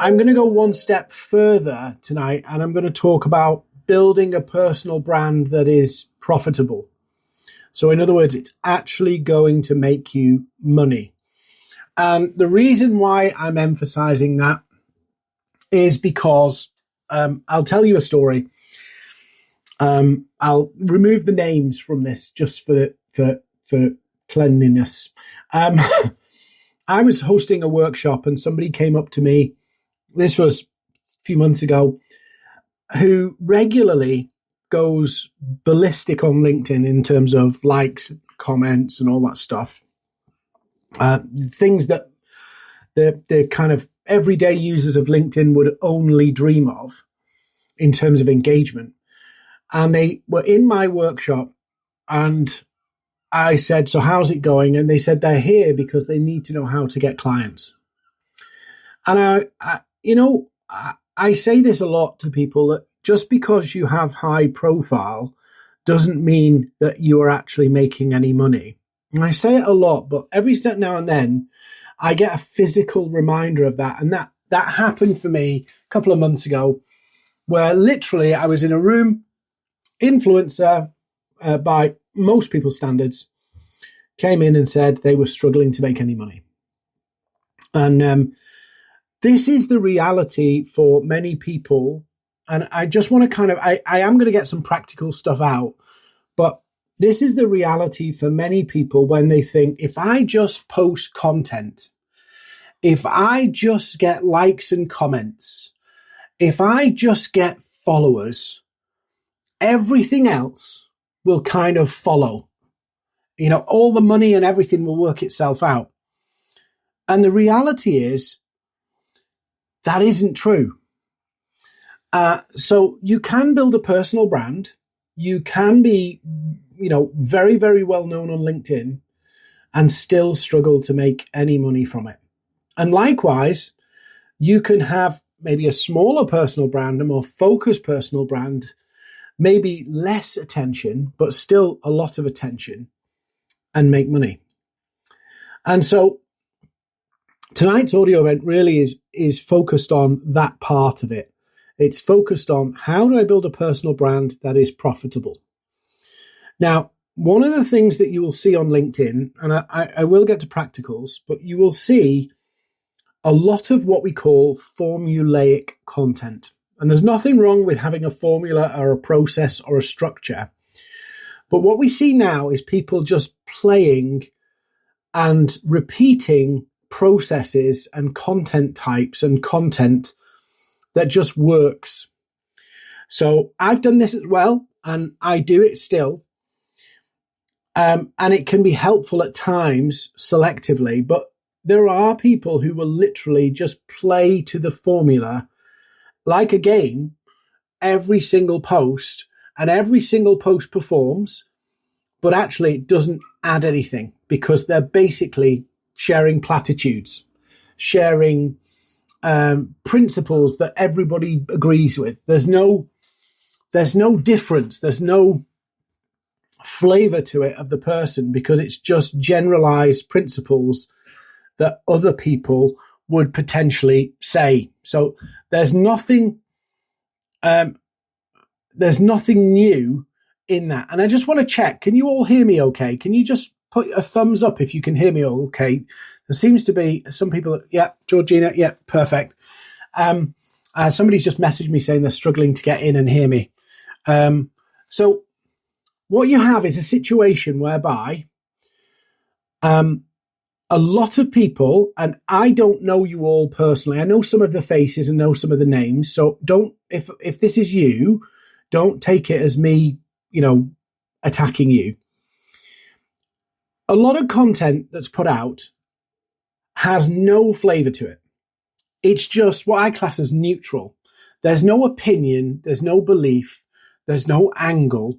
I'm going to go one step further tonight, and I'm going to talk about building a personal brand that is profitable. So in other words, it's actually going to make you money. And the reason why I'm emphasizing that is because I'll tell you a story. I'll remove the names from this just for cleanliness. I was hosting a workshop and somebody came up to me, this was a few months ago, who regularly goes ballistic on LinkedIn in terms of likes, comments, and all that stuff. Things that the kind of everyday users of LinkedIn would only dream of in terms of engagement. And they were in my workshop and I said, so how's it going? And they said they're here because they need to know how to get clients. And I say this a lot to people, that just because you have high profile doesn't mean that you are actually making any money. And I say it a lot, but every step now and then I get a physical reminder of that. And that happened for me a couple of months ago, where literally I was in a room, influencer by most people's standards, came in and said they were struggling to make any money. And this is the reality for many people. And I just want to I am going to get some practical stuff out, but this is the reality for many people when they think, if I just post content, if I just get likes and comments, if I just get followers, everything else will kind of follow. You know, all the money and everything will work itself out. And the reality is that isn't true. So you can build a personal brand. You can be, very, very well known on LinkedIn and still struggle to make any money from it. And likewise, you can have maybe a smaller personal brand, a more focused personal brand, maybe less attention, but still a lot of attention, and make money. And so tonight's audio event really is focused on that part of it. It's focused on, how do I build a personal brand that is profitable? Now, one of the things that you will see on LinkedIn, and I will get to practicals, but you will see a lot of what we call formulaic content. And there's nothing wrong with having a formula or a process or a structure. But what we see now is people just playing and repeating processes and content types and content that just works. So I've done this as well, and I do it still. And it can be helpful at times selectively, but there are people who will literally just play to the formula like a game, every single post, and every single post performs, but actually it doesn't add anything because they're basically sharing platitudes, sharing principles that everybody agrees with. There's no difference. There's no flavor to it of the person because it's just generalized principles that other people would potentially say. So there's nothing new in that. And I just want to check, can you all hear me okay? Can you just put a thumbs up if you can hear me okay? There seems to be some people, yeah, Georgina, yeah, perfect. Somebody's just messaged me saying they're struggling to get in and hear me. So what you have is a situation whereby a lot of people, and I don't know you all personally, I know some of the faces and know some of the names, so don't, if this is you, don't take it as me, attacking you. A lot of content that's put out has no flavor to it. It's just what I class as neutral. There's no opinion, there's no belief, there's no angle.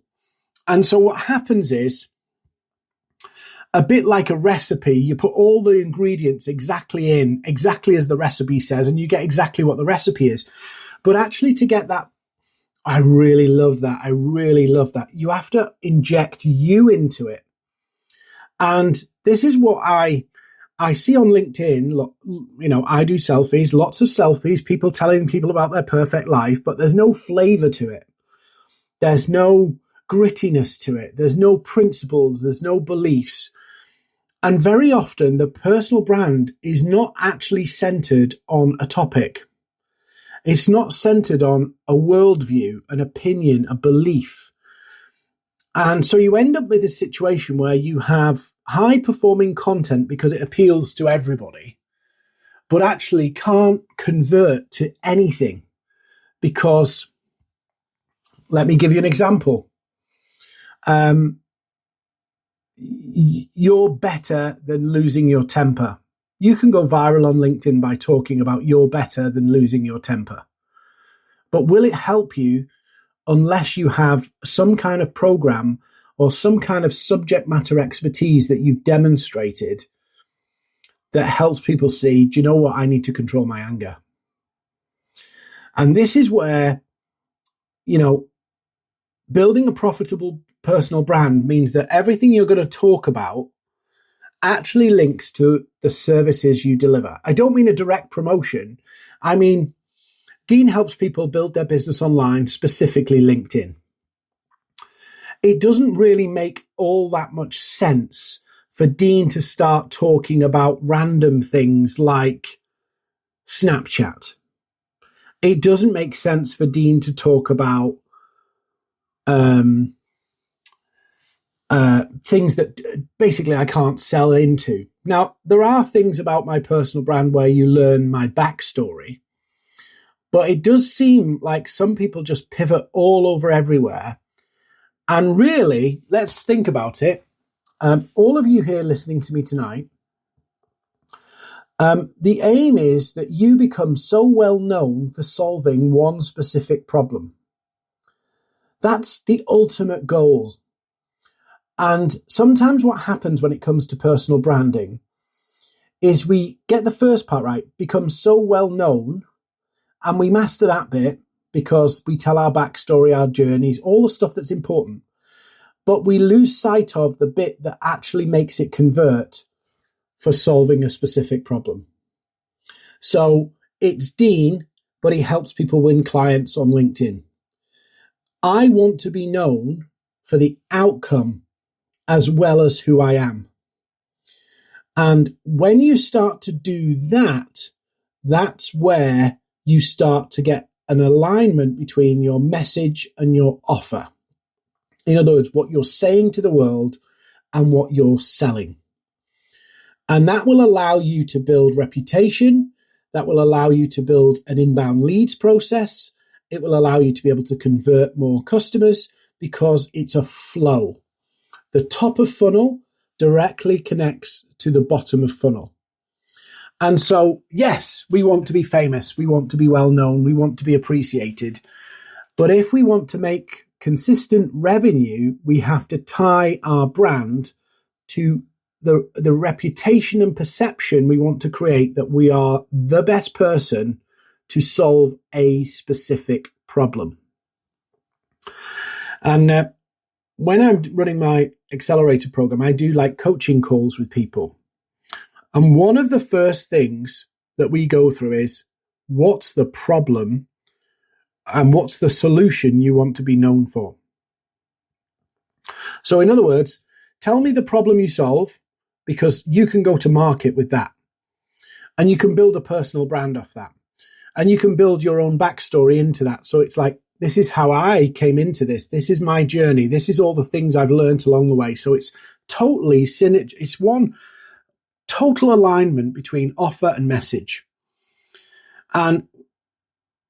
And so what happens is, a bit like a recipe, you put all the ingredients exactly as the recipe says, and you get exactly what the recipe is. But actually to get that, I really love that. You have to inject you into it. And this is what I I see on LinkedIn, I do selfies, lots of selfies, people telling people about their perfect life, but there's no flavor to it. There's no grittiness to it. There's no principles. There's no beliefs. And very often the personal brand is not actually centered on a topic. It's not centered on a worldview, an opinion, a belief. And so you end up with a situation where you have high performing content because it appeals to everybody, but actually can't convert to anything. Because, let me give you an example. You're better than losing your temper. You can go viral on LinkedIn by talking about you're better than losing your temper. But will it help you unless you have some kind of program or some kind of subject matter expertise that you've demonstrated that helps people see, do you know what? I need to control my anger. And this is where, building a profitable personal brand means that everything you're going to talk about actually links to the services you deliver. I don't mean a direct promotion. I mean, Dean helps people build their business online, specifically LinkedIn. It doesn't really make all that much sense for Dean to start talking about random things like Snapchat. It doesn't make sense for Dean to talk about things that basically I can't sell into. Now, there are things about my personal brand where you learn my backstory, but it does seem like some people just pivot all over everywhere. And really, let's think about it. All of you here listening to me tonight, the aim is that you become so well known for solving one specific problem. That's the ultimate goal. And sometimes what happens when it comes to personal branding is we get the first part right, become so well known, and we master that bit because we tell our backstory, our journeys, all the stuff that's important. But we lose sight of the bit that actually makes it convert for solving a specific problem. So it's Dean, but he helps people win clients on LinkedIn. I want to be known for the outcome as well as who I am. And when you start to do that, that's where you start to get an alignment between your message and your offer. In other words, what you're saying to the world and what you're selling. And that will allow you to build reputation. That will allow you to build an inbound leads process. It will allow you to be able to convert more customers because it's a flow. The top of funnel directly connects to the bottom of funnel. And so, yes, we want to be famous. We want to be well known. We want to be appreciated. But if we want to make consistent revenue, we have to tie our brand to the reputation and perception we want to create that we are the best person to solve a specific problem. And when I'm running my accelerator program, I do like coaching calls with people. And one of the first things that we go through is, what's the problem and what's the solution you want to be known for? So in other words, tell me the problem you solve, because you can go to market with that. And you can build a personal brand off that. And you can build your own backstory into that. So it's like, this is how I came into this. This is my journey. This is all the things I've learned along the way. So it's totally synergy. It's one total alignment between offer and message. And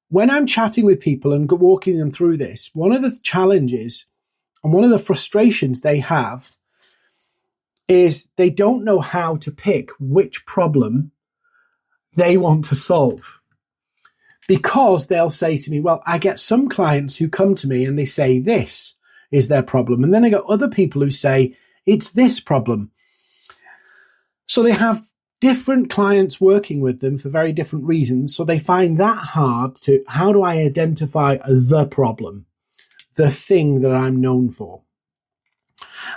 when I'm chatting with people and walking them through this, one of the challenges and one of the frustrations they have is they don't know how to pick which problem they want to solve. Because they'll say to me, well, I get some clients who come to me and they say this is their problem. And then I got other people who say it's this problem. So they have different clients working with them for very different reasons. So they find that hard to, how do I identify the problem, the thing that I'm known for?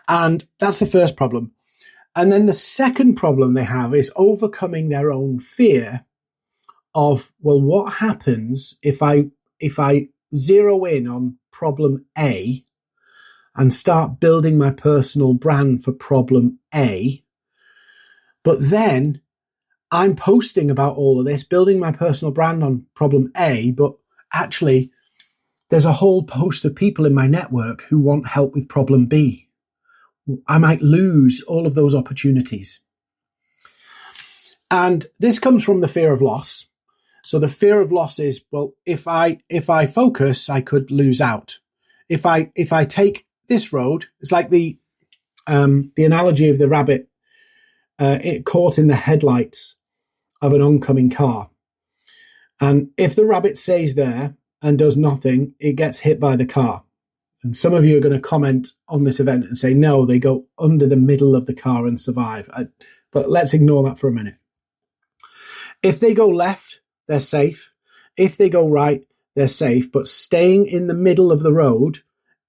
And that's the first problem. And then the second problem they have is overcoming their own fear of, well, what happens if I zero in on problem A and start building my personal brand for problem A, but then I'm posting about all of this, building my personal brand on problem A, but actually there's a whole host of people in my network who want help with problem B. I might lose all of those opportunities. And this comes from the fear of loss. So the fear of loss is, well, if I focus, I could lose out. If I take this road, it's like the analogy of the rabbit it caught in the headlights of an oncoming car. And if the rabbit stays there and does nothing, it gets hit by the car. And some of you are going to comment on this event and say, no, they go under the middle of the car and survive. But let's ignore that for a minute. If they go left, they're safe. If they go right, they're safe. But staying in the middle of the road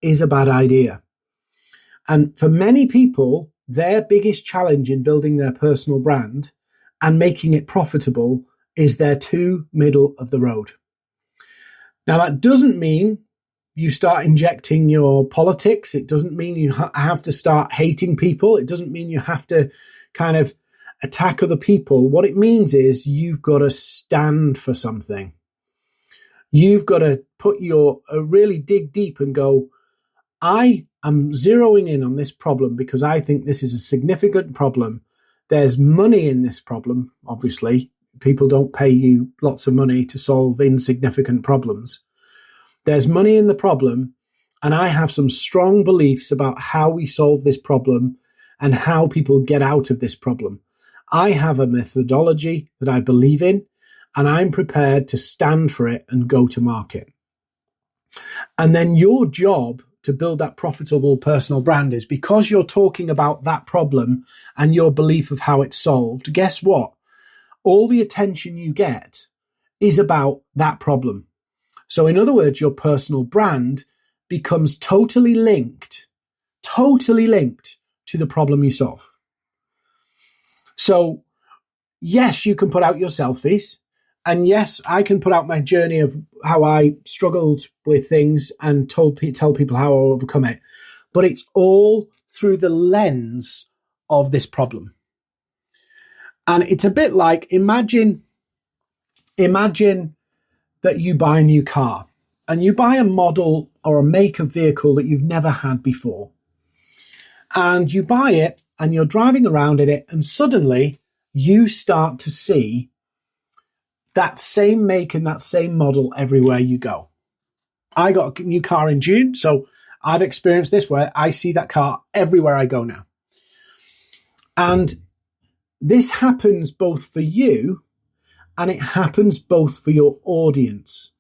is a bad idea. And for many people, their biggest challenge in building their personal brand and making it profitable is they're too middle of the road. Now, that doesn't mean you start injecting your politics. It doesn't mean you have to start hating people. It doesn't mean you have to kind of attack other people. What it means is you've got to stand for something. You've got to really dig deep and go, I am zeroing in on this problem because I think this is a significant problem. There's money in this problem, obviously. People don't pay you lots of money to solve insignificant problems. There's money in the problem, and I have some strong beliefs about how we solve this problem and how people get out of this problem. I have a methodology that I believe in, and I'm prepared to stand for it and go to market. And then your job to build that profitable personal brand is, because you're talking about that problem and your belief of how it's solved, guess what? All the attention you get is about that problem. So in other words, your personal brand becomes totally linked to the problem you solve. So yes, you can put out your selfies. And yes, I can put out my journey of how I struggled with things and tell people how I overcome it. But it's all through the lens of this problem. And it's a bit like, imagine that you buy a new car and you buy a model or a make of vehicle that you've never had before. And you buy it and you're driving around in it, and suddenly you start to see that same make and that same model everywhere you go. I got a new car in June, so I've experienced this where I see that car everywhere I go now. And this happens both for you and it happens both for your audience.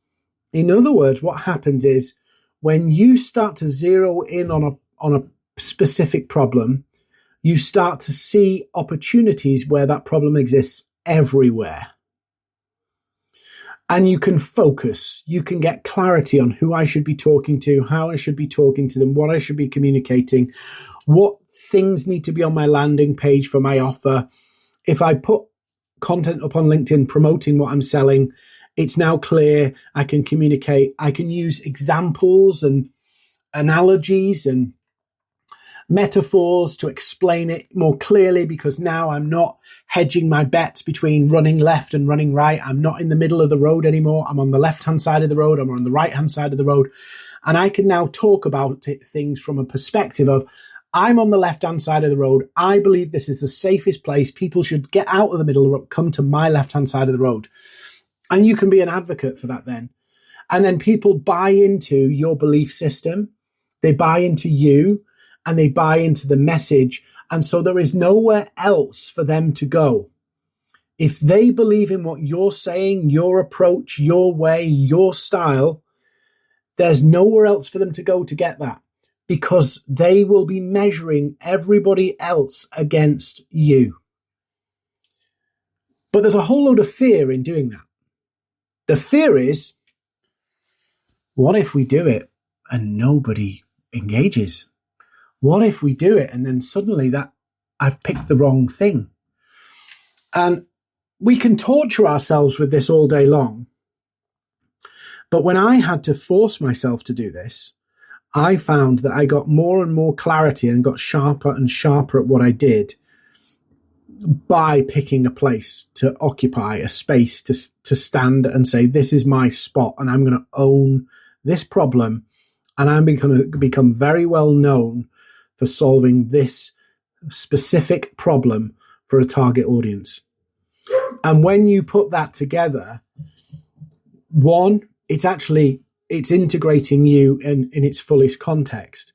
In other words, what happens is when you start to zero in on a specific problem, you start to see opportunities where that problem exists everywhere. And you can focus, you can get clarity on who I should be talking to, how I should be talking to them, what I should be communicating, what things need to be on my landing page for my offer. If I put content up on LinkedIn promoting what I'm selling, it's now clear. I can communicate. I can use examples and analogies and metaphors to explain it more clearly, because now I'm not hedging my bets between running left and running right. I'm not in the middle of the road anymore. I'm on the left-hand side of the road. I'm on the right-hand side of the road. And I can now talk about things from a perspective of, I'm on the left-hand side of the road. I believe this is the safest place. People should get out of the middle of the road, come to my left-hand side of the road. And you can be an advocate for that then. And then people buy into your belief system. They buy into you and they buy into the message. And so there is nowhere else for them to go. If they believe in what you're saying, your approach, your way, your style, there's nowhere else for them to go to get that, because they will be measuring everybody else against you. But there's a whole load of fear in doing that. The fear is, what if we do it and nobody engages? What if we do it and then suddenly that I've picked the wrong thing. And we can torture ourselves with this all day long. But when I had to force myself to do this, I found that I got more and more clarity and got sharper and sharper at what I did by picking a place to occupy, a space to stand and say, this is my spot and I'm going to own this problem, and I'm going to become very well known for solving this specific problem for a target audience. And when you put that together, one, it's integrating you in its fullest context,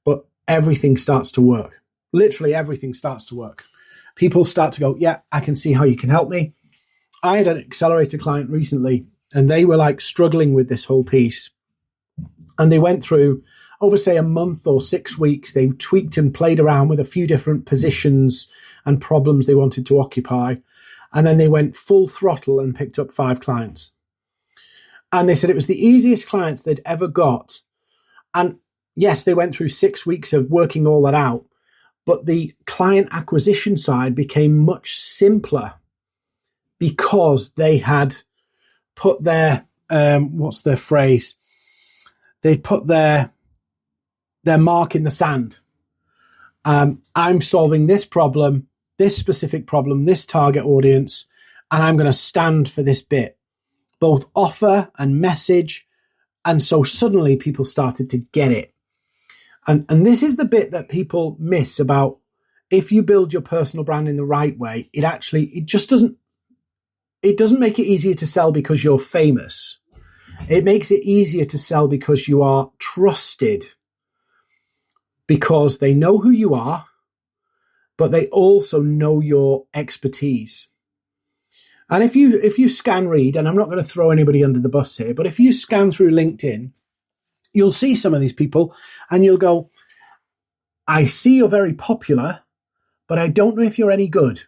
but everything starts to work. Literally everything starts to work. People start to go, yeah, I can see how you can help me. I had an accelerator client recently, and they were like struggling with this whole piece. And they went through, over say a month or 6 weeks, they tweaked and played around with a few different positions and problems they wanted to occupy. And then they went full throttle and picked up 5 clients. And they said it was the easiest clients they'd ever got. And yes, they went through 6 weeks of working all that out, but the client acquisition side became much simpler because they had put their, what's their phrase? They put their mark in the sand. I'm solving this problem, this specific problem, this target audience, and I'm going to stand for this bit, both offer and message. And so suddenly people started to get it. And this is the bit that people miss about, if you build your personal brand in the right way, it doesn't make it easier to sell because you're famous. It makes it easier to sell because you are trusted, because they know who you are, but they also know your expertise. And if you scan read, and I'm not going to throw anybody under the bus here, but if you scan through LinkedIn, you'll see some of these people and you'll go, I see you're very popular, but I don't know if you're any good.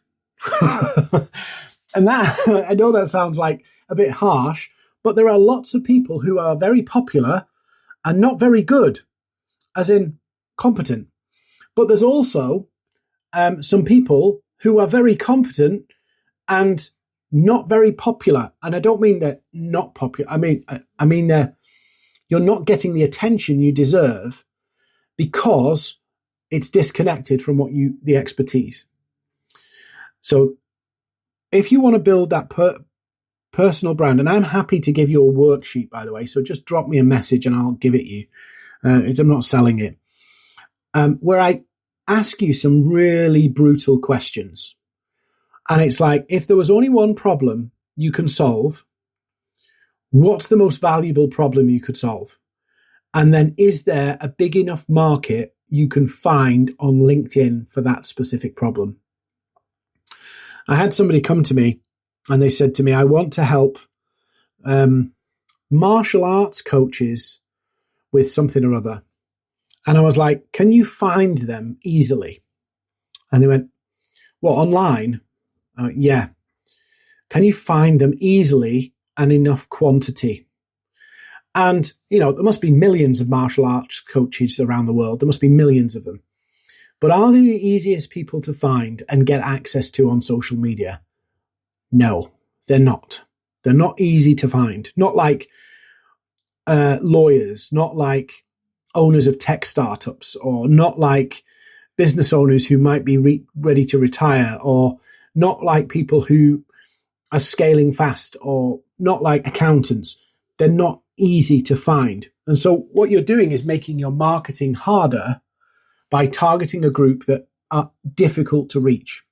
And that, I know that sounds like a bit harsh, but there are lots of people who are very popular and not very good, as in competent. But there's also some people who are very competent and not very popular. And I don't mean they're not popular. I mean you're not getting the attention you deserve because it's disconnected from the expertise. So if you want to build that personal brand, and I'm happy to give you a worksheet, by the way, so just drop me a message and I'll give it you. I'm not selling it. Where I ask you some really brutal questions. And it's like, if there was only one problem you can solve, what's the most valuable problem you could solve? And then is there a big enough market you can find on LinkedIn for that specific problem? I had somebody come to me and they said to me, I want to help martial arts coaches with something or other. And I was like, can you find them easily? And they went, well, online? Yeah. Can you find them easily and enough quantity? And, there must be millions of martial arts coaches around the world. There must be millions of them. But are they the easiest people to find and get access to on social media? No, they're not. They're not easy to find. Not like lawyers, not like owners of tech startups, or not like business owners who might be ready to retire, or not like people who are scaling fast, or not like accountants. They're not easy to find. And so what you're doing is making your marketing harder by targeting a group that are difficult to reach.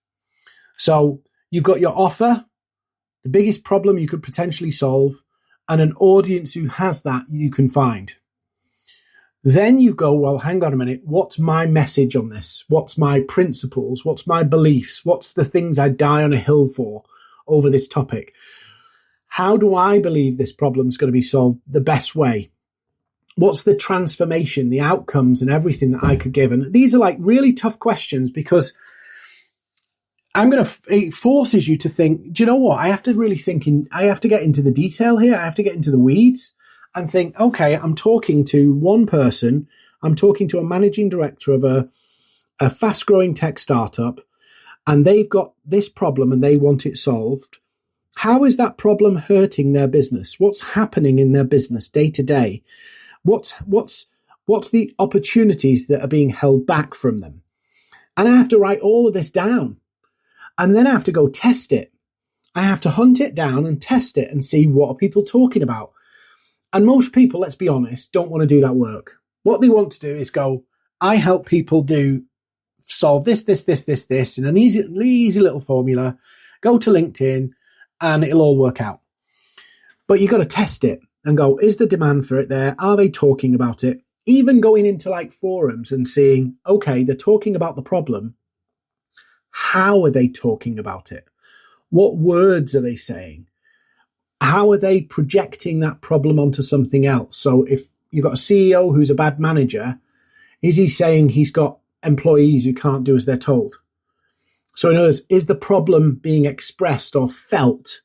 So you've got your offer, the biggest problem you could potentially solve, and an audience who has that you can find. Then you go, well, hang on a minute. What's my message on this? What's my principles? What's my beliefs? What's the things I die on a hill for over this topic? How do I believe this problem is going to be solved the best way? What's the transformation, the outcomes, and everything that I could give? And these are like really tough questions, because it forces you to think, do you know what? I have to really I have to get into the detail here. I have to get into the weeds and think, okay, I'm talking to one person. I'm talking to a managing director of a fast growing tech startup and they've got this problem and they want it solved, how is that problem hurting their business? What's happening in their business day to day? What's the opportunities that are being held back from them? And I have to write all of this down. And then I have to go test it. I have to hunt it down and test it and see what are people talking about. And most people, let's be honest, don't want to do that work. What they want to do is go, I help people solve this, in an easy little formula, go to LinkedIn, and it'll all work out. But you've got to test it and go, is the demand for it there? Are they talking about it? Even going into like forums and seeing, okay, they're talking about the problem. How are they talking about it? What words are they saying? How are they projecting that problem onto something else? So if you've got a CEO who's a bad manager, is he saying he's got employees who can't do as they're told? So in other words, is the problem being expressed or felt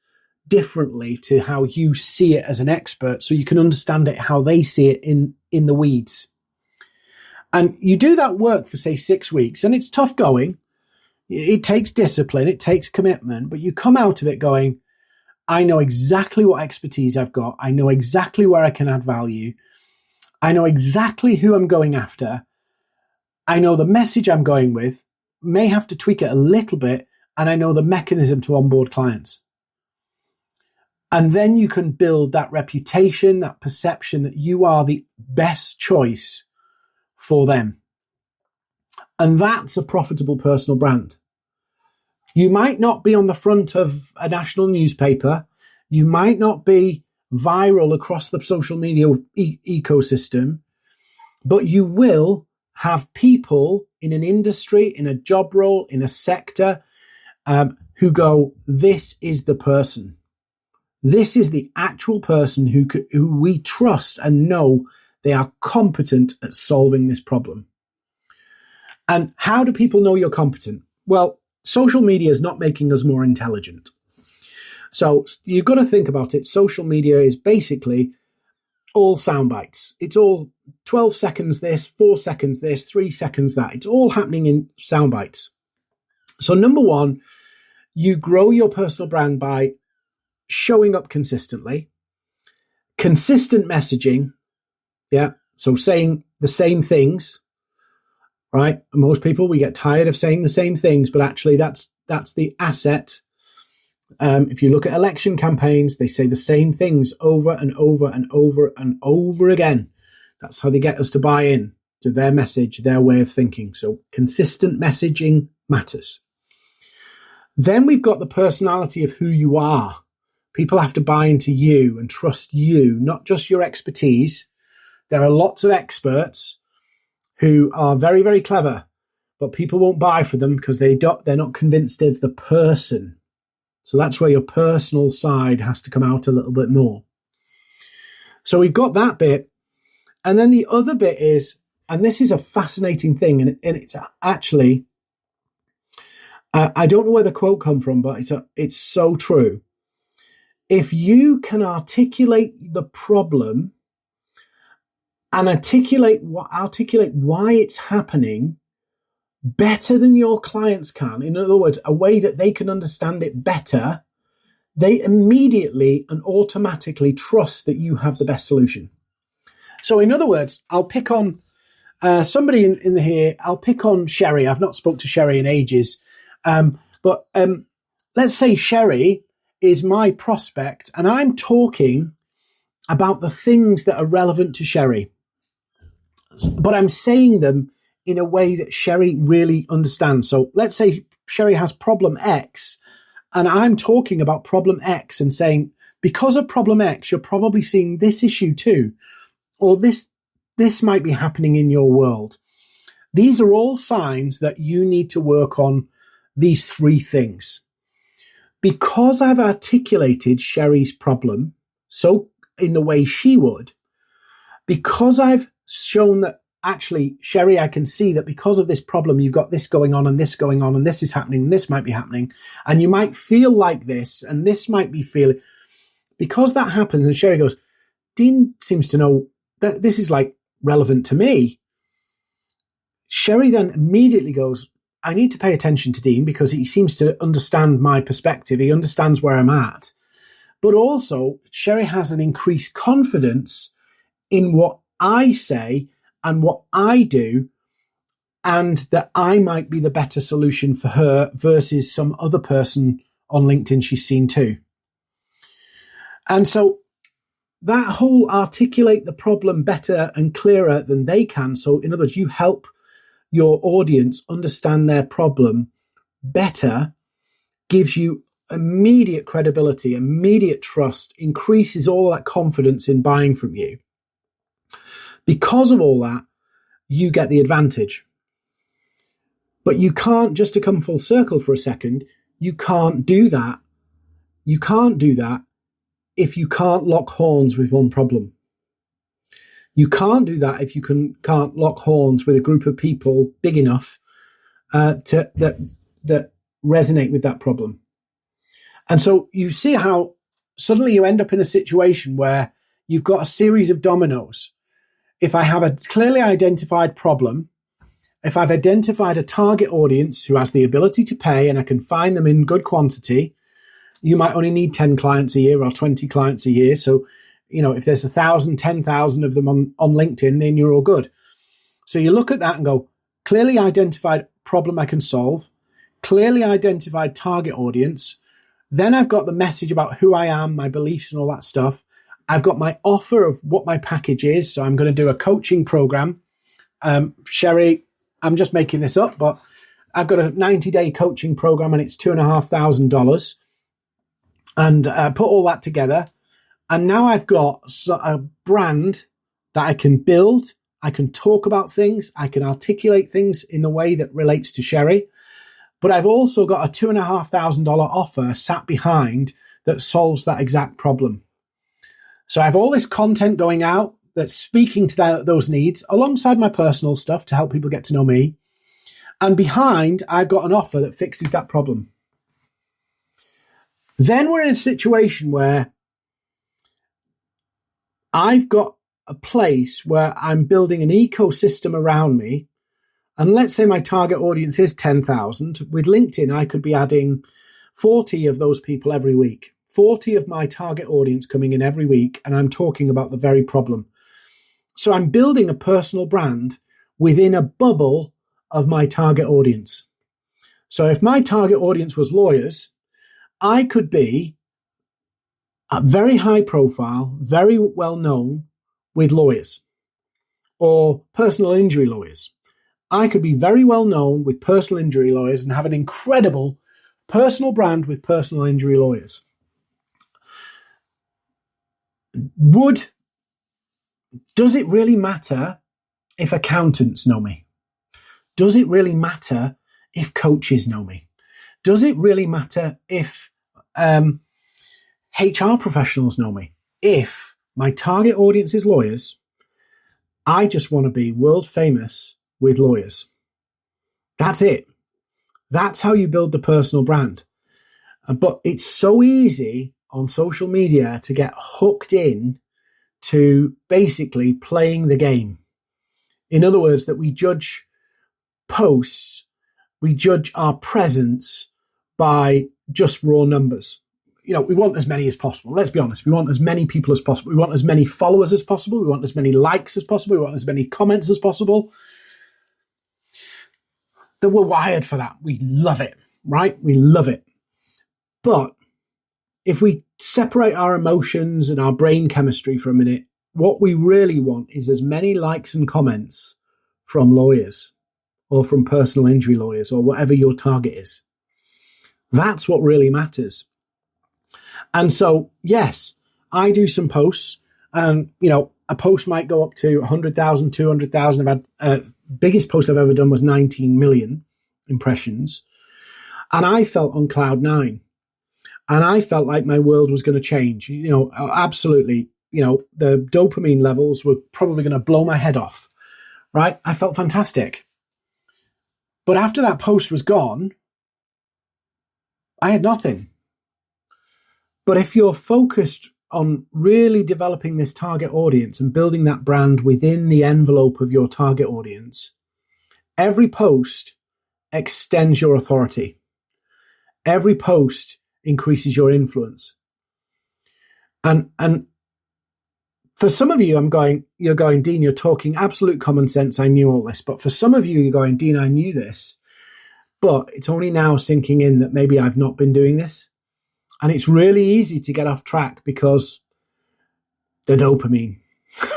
differently to how you see it as an expert, so you can understand it how they see it in the weeds? And you do that work for, say, 6 weeks, and it's tough going. It takes discipline, it takes commitment, but you come out of it going, I know exactly what expertise I've got. I know exactly where I can add value. I know exactly who I'm going after. I know the message I'm going with, may have to tweak it a little bit, and I know the mechanism to onboard clients. And then you can build that reputation, that perception that you are the best choice for them. And that's a profitable personal brand. You might not be on the front of a national newspaper. You might not be viral across the social media ecosystem, but you will have people in an industry, in a job role, in a sector, who go, this is the person. This is the actual person who we trust and know they are competent at solving this problem. And how do people know you're competent? Well, social media is not making us more intelligent. So you've got to think about it. Social media is basically all sound bites. It's all 12 seconds this, 4 seconds this, 3 seconds that. It's all happening in sound bites. So number one, you grow your personal brand by showing up consistently, consistent messaging. Yeah. So saying the same things, right? Most people, we get tired of saying the same things, but actually that's the asset. If you look at election campaigns, they say the same things over and over and over and over again. That's how they get us to buy in to their message, their way of thinking. So consistent messaging matters. Then we've got the personality of who you are. People have to buy into you and trust you, not just your expertise. There are lots of experts who are very, very clever, but people won't buy for them because they're not convinced of the person. So that's where your personal side has to come out a little bit more. So we've got that bit. And then the other bit is, and this is a fascinating thing, and it's actually, I don't know where the quote come from, but it's so true. If you can articulate the problem and articulate why it's happening better than your clients can, in other words, a way that they can understand it better, they immediately and automatically trust that you have the best solution. So in other words, I'll pick on somebody in here, I'll pick on Sherry. I've not spoke to Sherry in ages, but let's say Sherry is my prospect and I'm talking about the things that are relevant to Sherry, but I'm saying them in a way that Sherry really understands. So let's say Sherry has problem X and I'm talking about problem X and saying, because of problem X, you're probably seeing this issue too, or this might be happening in your world. These are all signs that you need to work on these three things. Because I've articulated Sherry's problem so in the way she would, because I've shown that actually, Sherry, I can see that because of this problem, you've got this going on and this going on and this is happening and this might be happening. And you might feel like this and this might be feeling. Because that happens and Sherry goes, Dean seems to know that this is like relevant to me. Sherry then immediately goes, I need to pay attention to Dean because he seems to understand my perspective. He understands where I'm at. But also, Sherry has an increased confidence in what I say and what I do, and that I might be the better solution for her versus some other person on LinkedIn she's seen too. And so that whole articulate the problem better and clearer than they can. So in other words, you help your audience understand their problem better, gives you immediate credibility, immediate trust, increases all that confidence in buying from you. Because of all that, you get the advantage. But you can't, just to come full circle for a second, you can't do that. You can't do that if you can't lock horns with one problem. You can't do that if you can't lock horns with a group of people big enough that resonate with that problem. And so you see how suddenly you end up in a situation where you've got a series of dominoes. If I have a clearly identified problem, if I've identified a target audience who has the ability to pay and I can find them in good quantity, you might only need 10 clients a year or 20 clients a year. So, if there's 1,000, 10,000 of them on LinkedIn, then you're all good. So you look at that and go, clearly identified problem I can solve, clearly identified target audience. Then I've got the message about who I am, my beliefs and all that stuff. I've got my offer of what my package is. So I'm going to do a coaching program. Sherry, I'm just making this up, but I've got a 90-day coaching program and it's $2,500. And put all that together. And now I've got a brand that I can build. I can talk about things. I can articulate things in the way that relates to Sherry. But I've also got a $2,500 offer sat behind that solves that exact problem. So I have all this content going out that's speaking to those needs alongside my personal stuff to help people get to know me. And behind, I've got an offer that fixes that problem. Then we're in a situation where I've got a place where I'm building an ecosystem around me. And let's say my target audience is 10,000. With LinkedIn, I could be adding 40 of those people every week. 40 of my target audience coming in every week, and I'm talking about the very problem. So I'm building a personal brand within a bubble of my target audience. So if my target audience was lawyers, I could be very high profile, very well known with lawyers or personal injury lawyers. I could be very well known with personal injury lawyers and have an incredible personal brand with personal injury lawyers. Does it really matter if accountants know me? Does it really matter if coaches know me? Does it really matter if HR professionals know me? If my target audience is lawyers, I just want to be world famous with lawyers. That's it. That's how you build the personal brand. But it's so easy on social media to get hooked in to basically playing the game. In other words, that we judge posts, we judge our presence by just raw numbers. We want as many as possible. Let's be honest. We want as many people as possible. We want as many followers as possible. We want as many likes as possible. We want as many comments as possible. That we're wired for that. We love it, right? We love it. But if we separate our emotions and our brain chemistry for a minute, what we really want is as many likes and comments from lawyers or from personal injury lawyers or whatever your target is. That's what really matters. And so, yes, I do some posts and, a post might go up to 100,000, 200,000. I've had, biggest post I've ever done was 19 million impressions. And I felt on cloud nine. And I felt like my world was going to change. Absolutely. The dopamine levels were probably going to blow my head off, right? I felt fantastic. But after that post was gone, I had nothing. But if you're focused on really developing this target audience and building that brand within the envelope of your target audience, every post, extends your authority. Every post increases your influence. And for some of you, you're going, Dean, you're talking absolute common sense. I knew all this. But for some of you, you're going, Dean, I knew this, but it's only now sinking in that maybe I've not been doing this. And it's really easy to get off track because the dopamine,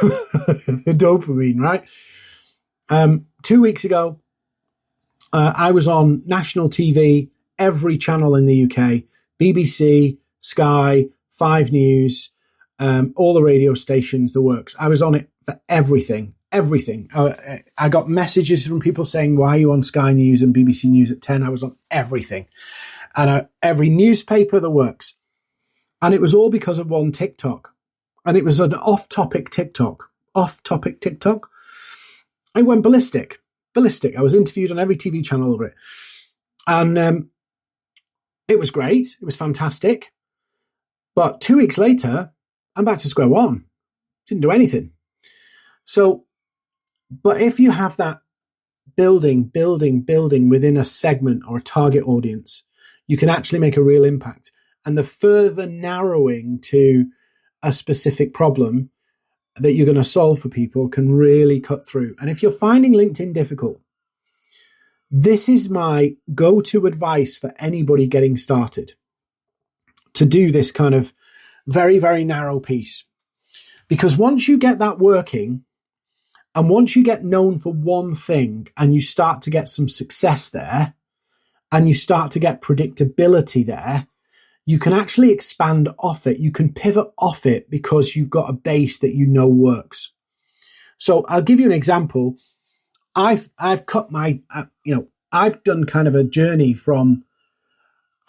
the dopamine, right? 2 weeks ago, I was on national TV, every channel in the UK, BBC, Sky, 5 News, all the radio stations, the works. I was on it for everything. I got messages from people saying, why are you on Sky News and BBC News at 10? I was on everything. And every newspaper, the works. And it was all because of one TikTok. And it was an off-topic TikTok. I went ballistic. I was interviewed on every TV channel over it. And it was great. It was fantastic. But 2 weeks later, I'm back to square one. Didn't do anything. So, but if you have that building within a segment or a target audience, you can actually make a real impact. And the further narrowing to a specific problem that you're going to solve for people can really cut through. And if you're finding LinkedIn difficult, this is my go-to advice for anybody getting started, to do this kind of very, very narrow piece. Because once you get that working, and once you get known for one thing and you start to get some success there, and you start to get predictability there, you can actually expand off it. You can pivot off it because you've got a base that you know works. So I'll give you an example. I've cut my, I've done kind of a journey from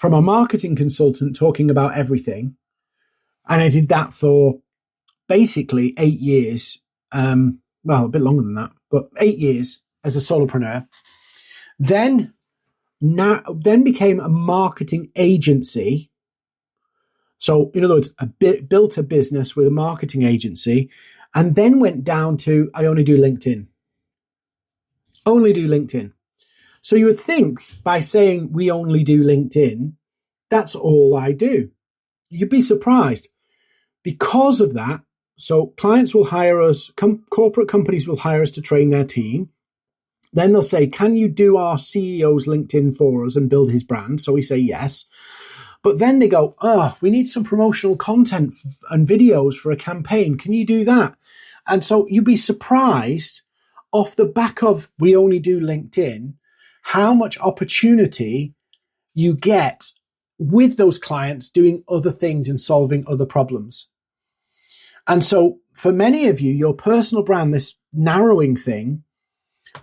a marketing consultant talking about everything. And I did that for basically 8 years. Well, a bit longer than that, but 8 years as a solopreneur. Then became a marketing agency. So in other words, built a business with a marketing agency, and then went down to, I only do LinkedIn. So you would think by saying we only do LinkedIn, that's all I do. You'd be surprised. Because of that, so clients will hire us, corporate companies will hire us to train their team. Then they'll say, can you do our CEO's LinkedIn for us and build his brand? So we say yes. But then they go, we need some promotional content and videos for a campaign. Can you do that? And so you'd be surprised off the back of we only do LinkedIn, how much opportunity you get with those clients doing other things and solving other problems. And so for many of you, your personal brand, this narrowing thing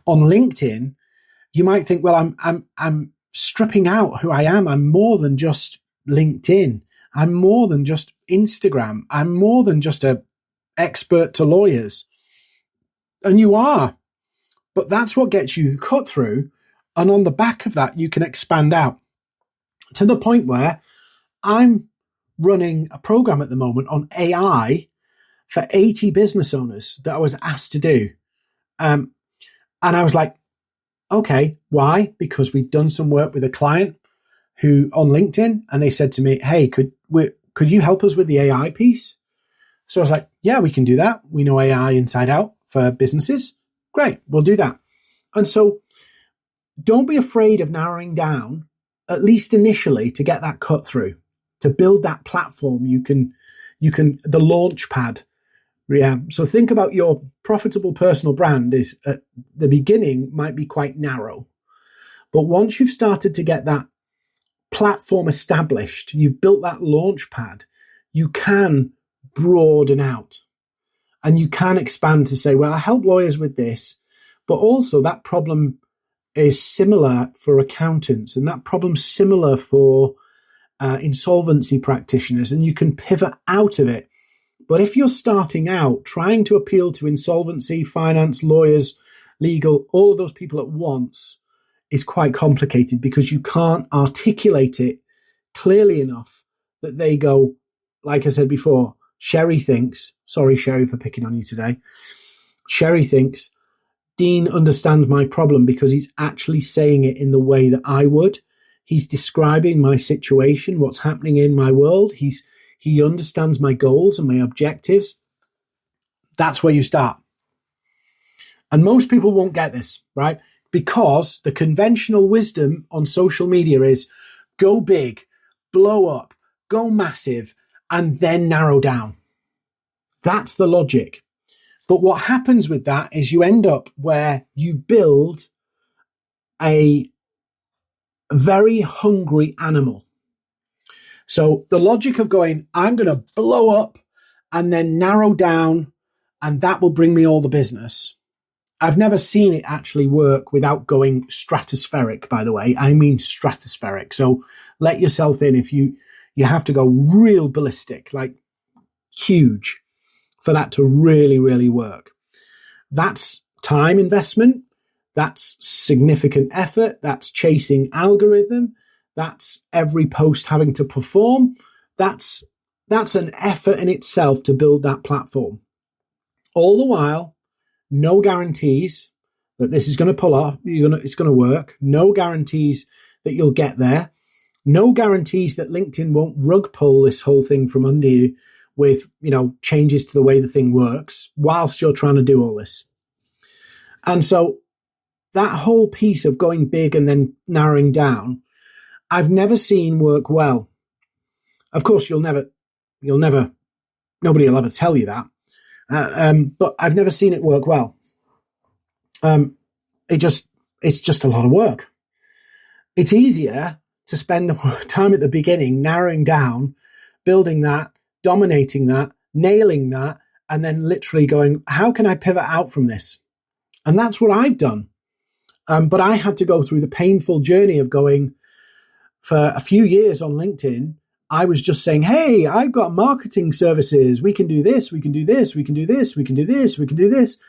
on LinkedIn, you might think, well, I'm stripping out who I am. I'm more than just LinkedIn. I'm more than just Instagram. I'm more than just an expert to lawyers. And you are. But that's what gets you cut through. And on the back of that, you can expand out to the point where I'm running a program at the moment on AI for 80 business owners that I was asked to do. And I was like, okay, why? Because we've done some work with a client who on LinkedIn, and they said to me, hey, could you help us with the AI piece? So I was like, yeah, we can do that. We know AI inside out for businesses. Great, we'll do that. And so don't be afraid of narrowing down, at least initially, to get that cut through, to build that platform. You can the launch pad. Yeah. So think about your profitable personal brand is at the beginning might be quite narrow, but once you've started to get that platform established, you've built that launch pad, you can broaden out and you can expand to say, well, I help lawyers with this, but also that problem is similar for accountants and that problem's similar for insolvency practitioners, and you can pivot out of it. But if you're starting out trying to appeal to insolvency, finance, lawyers, legal, all of those people at once is quite complicated because you can't articulate it clearly enough that they go, like I said before, Sherry thinks, sorry, Sherry, for picking on you today. Sherry thinks Dean understands my problem because he's actually saying it in the way that I would. He's describing my situation, what's happening in my world. He understands my goals and my objectives. That's where you start. And most people won't get this, right? Because the conventional wisdom on social media is go big, blow up, go massive, and then narrow down. That's the logic. But what happens with that is you end up where you build a very hungry animal. So the logic of going, I'm going to blow up and then narrow down, and that will bring me all the business. I've never seen it actually work without going stratospheric, by the way. I mean stratospheric. So let yourself in if you have to go real ballistic, like huge, for that to really, really work. That's time investment. That's significant effort. That's chasing algorithm. That's every post having to perform. That's an effort in itself to build that platform. All the while, no guarantees that this is going to pull off. It's going to work. No guarantees that you'll get there. No guarantees that LinkedIn won't rug pull this whole thing from under you with, changes to the way the thing works whilst you're trying to do all this. And so that whole piece of going big and then narrowing down, I've never seen work well. Of course, nobody will ever tell you that. But I've never seen it work well. It's just a lot of work. It's easier to spend the time at the beginning narrowing down, building that, dominating that, nailing that, and then literally going, how can I pivot out from this? And that's what I've done. But I had to go through the painful journey of going for a few years on LinkedIn. I was just saying, hey, I've got marketing services. We can do this. We can do this. We can do this. We can do this. We can do this.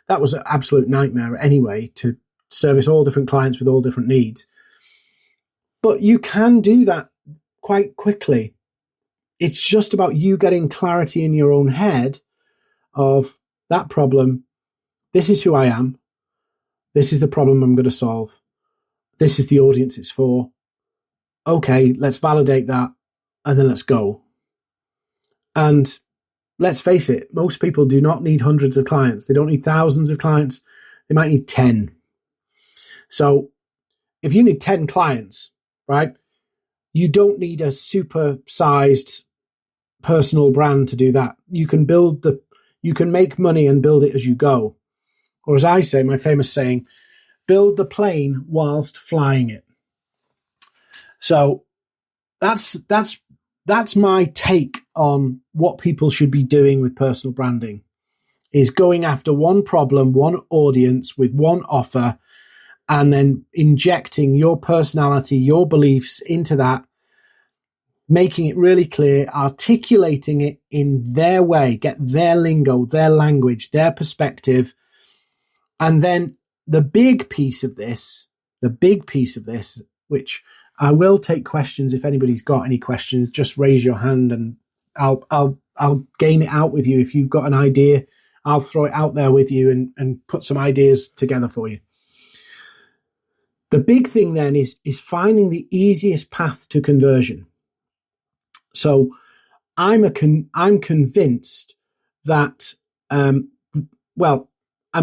That was an absolute nightmare anyway, to service all different clients with all different needs. But you can do that quite quickly. It's just about you getting clarity in your own head of that problem. This is who I am. This is the problem I'm going to solve. This is the audience it's for. Okay, let's validate that. And then let's go. And let's face it, most people do not need hundreds of clients. They don't need thousands of clients. They might need 10. So if you need 10 clients, right, you don't need a super-sized personal brand to do that. You can make money and build it as you go. Or as I say, my famous saying, build the plane whilst flying it. So that's my take on what people should be doing with personal branding, is going after one problem, one audience with one offer, and then injecting your personality, your beliefs into that, making it really clear, articulating it in their way, get their lingo, their language, their perspective. And then the big piece of this, which I will take questions. If anybody's got any questions, just raise your hand and I'll game it out with you. If you've got an idea, I'll throw it out there with you and put some ideas together for you. The big thing then is finding the easiest path to conversion. So I'm convinced that, I'm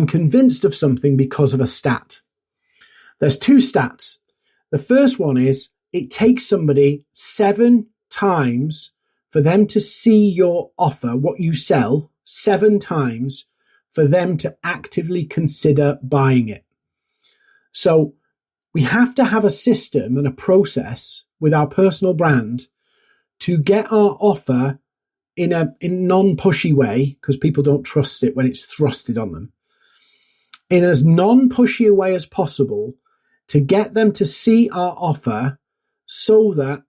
convinced of something because of a stat. There's two stats. The first one is it takes somebody 7 times for them to see your offer, what you sell, 7 times for them to actively consider buying it. So we have to have a system and a process with our personal brand to get our offer in a non-pushy way, because people don't trust it when it's thrusted on them, in as non-pushy a way as possible, to get them to see our offer so that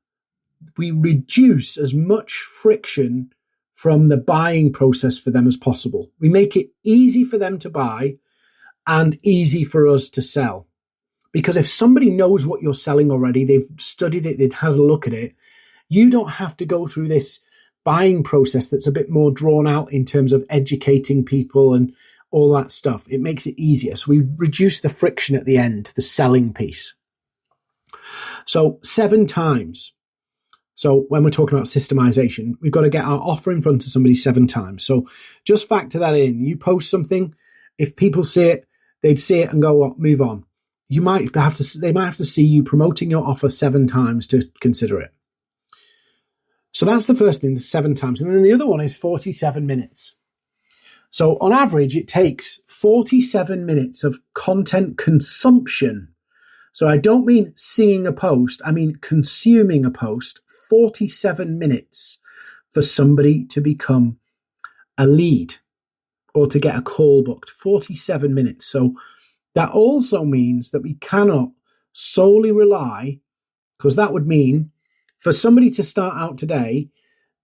we reduce as much friction from the buying process for them as possible. We make it easy for them to buy and easy for us to sell. Because if somebody knows what you're selling already, they've studied it, they've had a look at it, you don't have to go through this buying process that's a bit more drawn out in terms of educating people and all that stuff. It makes it easier. So we reduce the friction at the end, the selling piece. So 7 times. So when we're talking about systemization, we've got to get our offer in front of somebody 7 times. So just factor that in. You post something, if people see it, they'd see it and go, well, move on. They might have to see you promoting your offer 7 times to consider it. So that's the first thing, the 7 times. And then the other one is 47 minutes. So on average, it takes 47 minutes of content consumption. So I don't mean seeing a post, I mean consuming a post, 47 minutes for somebody to become a lead or to get a call booked, 47 minutes. So that also means that we cannot solely rely, because that would mean for somebody to start out today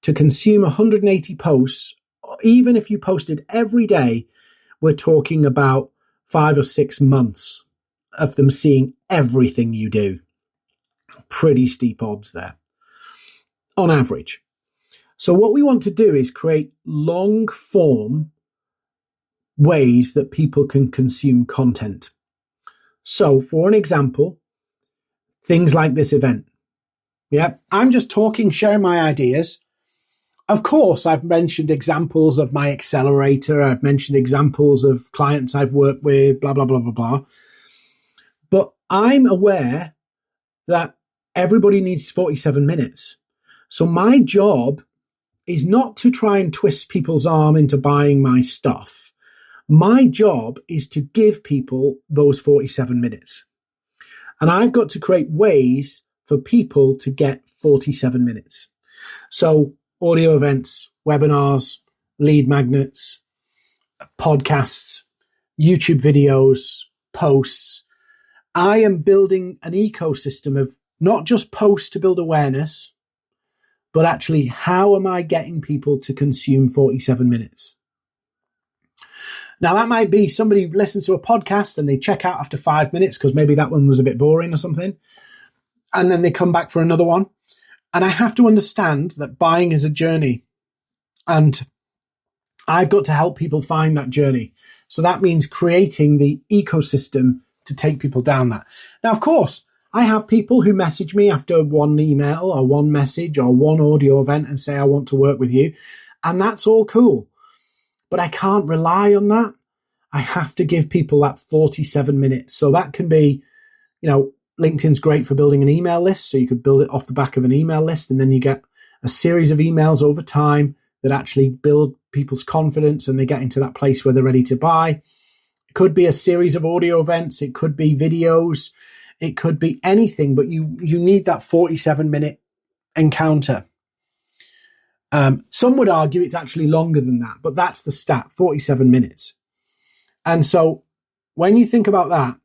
to consume 180 posts, even if you posted every day, we're talking about 5 or 6 months of them seeing everything you do. Pretty steep odds there, on average. So what we want to do is create long form ways that people can consume content. So for an example, things like this event. Yeah, I'm just talking, sharing my ideas. Of course, I've mentioned examples of my accelerator. I've mentioned examples of clients I've worked with, blah, blah, blah, blah, blah. But I'm aware that everybody needs 47 minutes. So my job is not to try and twist people's arm into buying my stuff. My job is to give people those 47 minutes. And I've got to create ways for people to get 47 minutes. So audio events, webinars, lead magnets, podcasts, YouTube videos, posts. I am building an ecosystem of not just posts to build awareness, but actually how am I getting people to consume 47 minutes? Now that might be somebody listens to a podcast and they check out after 5 minutes because maybe that one was a bit boring or something. And then they come back for another one. And I have to understand that buying is a journey. And I've got to help people find that journey. So that means creating the ecosystem to take people down that. Now, of course, I have people who message me after one email or one message or one audio event and say, I want to work with you. And that's all cool. But I can't rely on that. I have to give people that 47 minutes. So that can be, LinkedIn's great for building an email list. So you could build it off the back of an email list, and then you get a series of emails over time that actually build people's confidence and they get into that place where they're ready to buy. It could be a series of audio events. It could be videos. It could be anything, but you need that 47-minute encounter. Some would argue it's actually longer than that, but that's the stat, 47 minutes. And so when you think about that,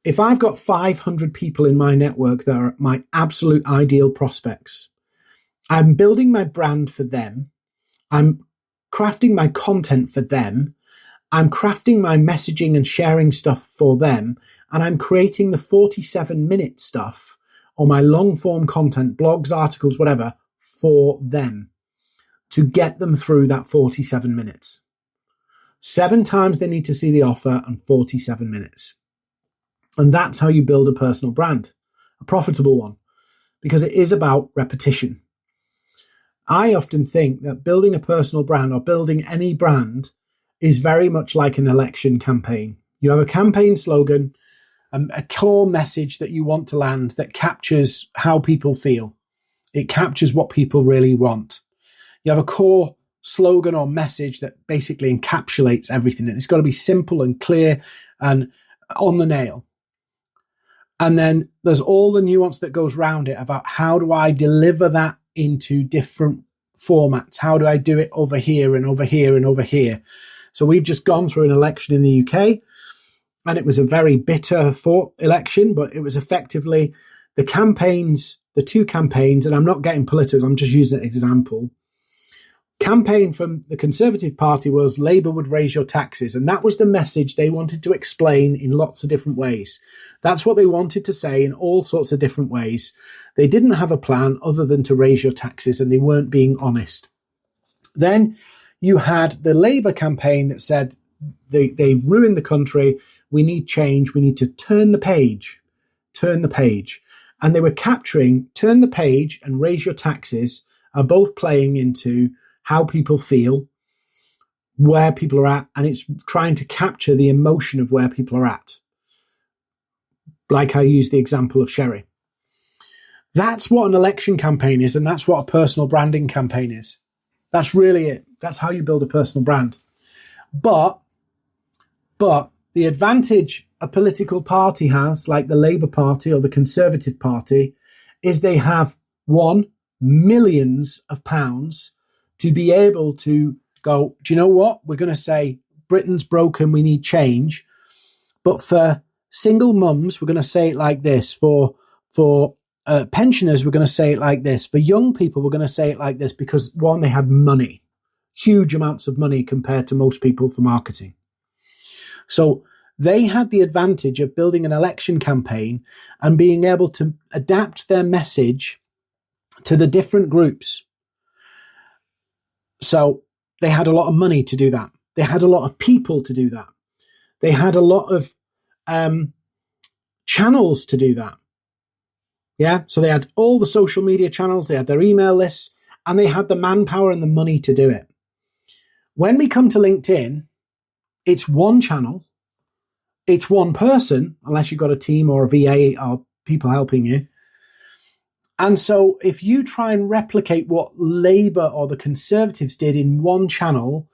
if I've got 500 people in my network that are my absolute ideal prospects, I'm building my brand for them. I'm crafting my content for them. I'm crafting my messaging and sharing stuff for them. And I'm creating the 47-minute stuff or my long form content, blogs, articles, whatever, for them to get them through that 47 minutes. 7 times they need to see the offer and 47 minutes. And that's how you build a personal brand, a profitable one, because it is about repetition. I often think that building a personal brand or building any brand is very much like an election campaign. You have a campaign slogan, a core message that you want to land that captures how people feel. It captures what people really want. You have a core slogan or message that basically encapsulates everything. And it's got to be simple and clear and on the nail. And then there's all the nuance that goes around it about how do I deliver that into different formats? How do I do it over here and over here and over here? So we've just gone through an election in the UK, and it was a very bitter fought election, but it was effectively the campaigns, the 2 campaigns, and I'm not getting political, I'm just using an example. Campaign from the Conservative Party was Labour would raise your taxes. And that was the message they wanted to explain in lots of different ways. That's what they wanted to say in all sorts of different ways. They didn't have a plan other than to raise your taxes, and they weren't being honest. Then you had the Labour campaign that said they've ruined the country. We need change. We need to turn the page. And they were capturing turn the page and raise your taxes are both playing into how people feel, where people are at, and it's trying to capture the emotion of where people are at. Like I used the example of Sherry. That's what an election campaign is, and that's what a personal branding campaign is. That's really it. That's how you build a personal brand. But the advantage a political party has, like the Labour Party or the Conservative Party, is they have, one, millions of pounds to be able to go, do you know what? We're going to say Britain's broken, we need change. But for single mums, we're going to say it like this. For pensioners, we're going to say it like this. For young people, we're going to say it like this because, one, they had money, huge amounts of money compared to most people for marketing. So they had the advantage of building an election campaign and being able to adapt their message to the different groups. So they had a lot of money to do that. They had a lot of people to do that. They had a lot of channels to do that. Yeah, so they had all the social media channels, they had their email lists, and they had the manpower and the money to do it. When we come to LinkedIn, it's one channel, it's one person, unless you've got a team or a VA or people helping you. And so if you try and replicate what Labour or the Conservatives did in one channel,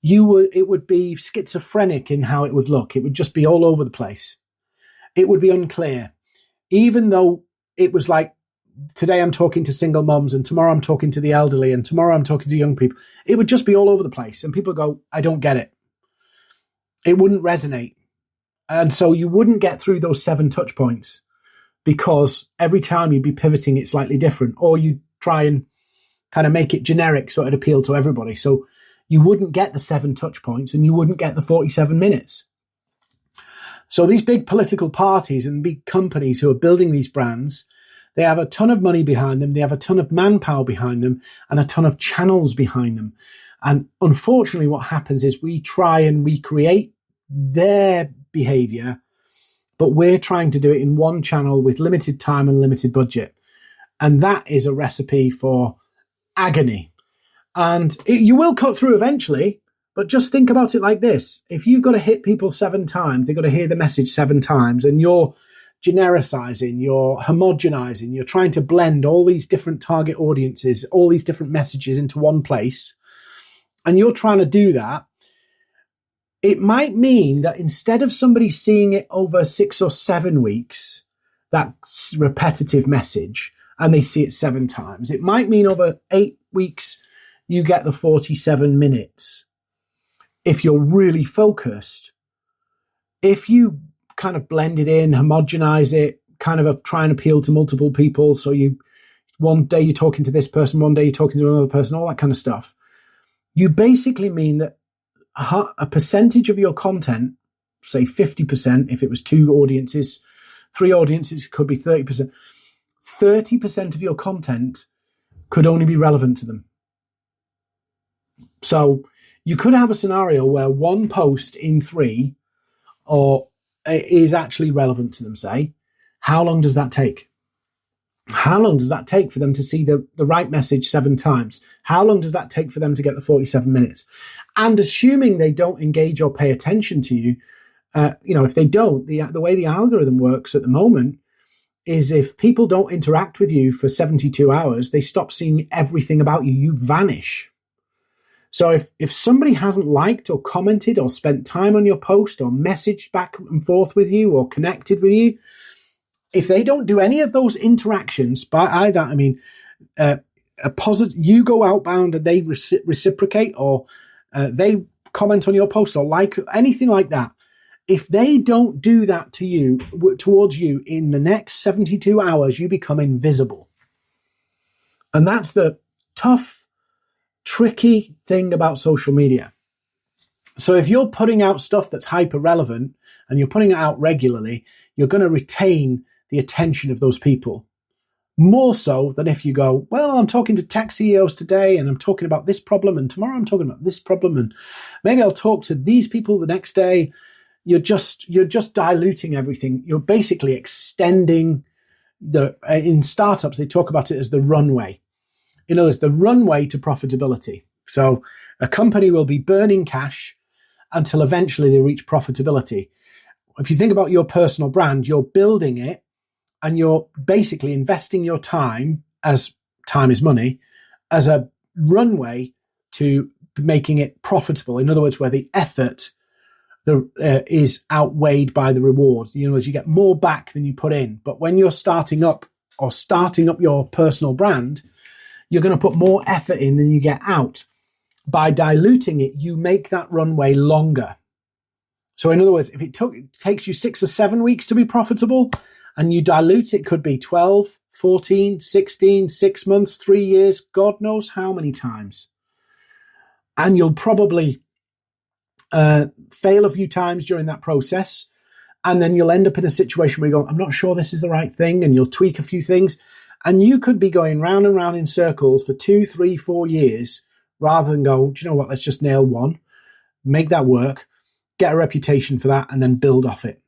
it would be schizophrenic in how it would look. It would just be all over the place. It would be unclear. Even though it was like, today I'm talking to single moms and tomorrow I'm talking to the elderly and tomorrow I'm talking to young people. It would just be all over the place. And people go, I don't get it. It wouldn't resonate. And so you wouldn't get through those 7 touch points because every time you'd be pivoting it slightly different, or you try and kind of make it generic so it'd appeal to everybody. So you wouldn't get the 7 touch points and you wouldn't get the 47 minutes. So these big political parties and big companies who are building these brands, they have a ton of money behind them. They have a ton of manpower behind them and a ton of channels behind them. And unfortunately, what happens is we try and recreate their behavior, but we're trying to do it in one channel with limited time and limited budget. And that is a recipe for agony. And you will cut through eventually, but just think about it like this. If you've got to hit people 7 times, they've got to hear the message 7 times, and you're genericizing, you're homogenizing, you're trying to blend all these different target audiences, all these different messages into one place, and you're trying to do that, it might mean that instead of somebody seeing it over 6 or 7 weeks, that repetitive message, and they see it 7 times, it might mean over 8 weeks, you get the 47 minutes. If you're really focused, if you kind of blend it in, homogenize it, kind of try and appeal to multiple people. So one day you're talking to this person, one day you're talking to another person, all that kind of stuff. You basically mean that a percentage of your content, say 50%, if it was 2 audiences, 3 audiences, it could be 30%. 30% of your content could only be relevant to them. So you could have a scenario where 1 post in 3 is actually relevant to them, say. How long does that take? How long does that take for them to see the right message 7 times? How long does that take for them to get the 47 minutes? And assuming they don't engage or pay attention to you, if they don't, the way the algorithm works at the moment is if people don't interact with you for 72 hours, they stop seeing everything about you. You vanish. So if somebody hasn't liked or commented or spent time on your post or messaged back and forth with you or connected with you, if they don't do any of those interactions, by that I mean a positive, you go outbound and they reciprocate, or they comment on your post or like anything like that. If they don't do that to you, towards you, in the next 72 hours, you become invisible. And that's the tough, tricky thing about social media. So if you're putting out stuff that's hyper relevant and you're putting it out regularly, you're going to retain the attention of those people. More so than if you go, well, I'm talking to tech CEOs today and I'm talking about this problem, and tomorrow I'm talking about this problem, and maybe I'll talk to these people the next day. You're just diluting everything. You're basically extending in startups, they talk about it as the runway. In other words, the runway to profitability. So a company will be burning cash until eventually they reach profitability. If you think about your personal brand, you're building it and you're basically investing your time, as time is money, as a runway to making it profitable. In other words, where the effort is outweighed by the reward. As you get more back than you put in. But when you're starting up your personal brand, you're going to put more effort in than you get out. By diluting it, you make that runway longer. So in other words, if it takes you 6 or 7 weeks to be profitable and you dilute it, could be 12, 14, 16, 6 months, 3 years, God knows how many times. And you'll probably fail a few times during that process. And then you'll end up in a situation where you go, I'm not sure this is the right thing. And you'll tweak a few things. And you could be going round and round in circles for 2, 3, 4 years rather than go, do you know what? Let's just nail one, make that work, get a reputation for that, and then build off it.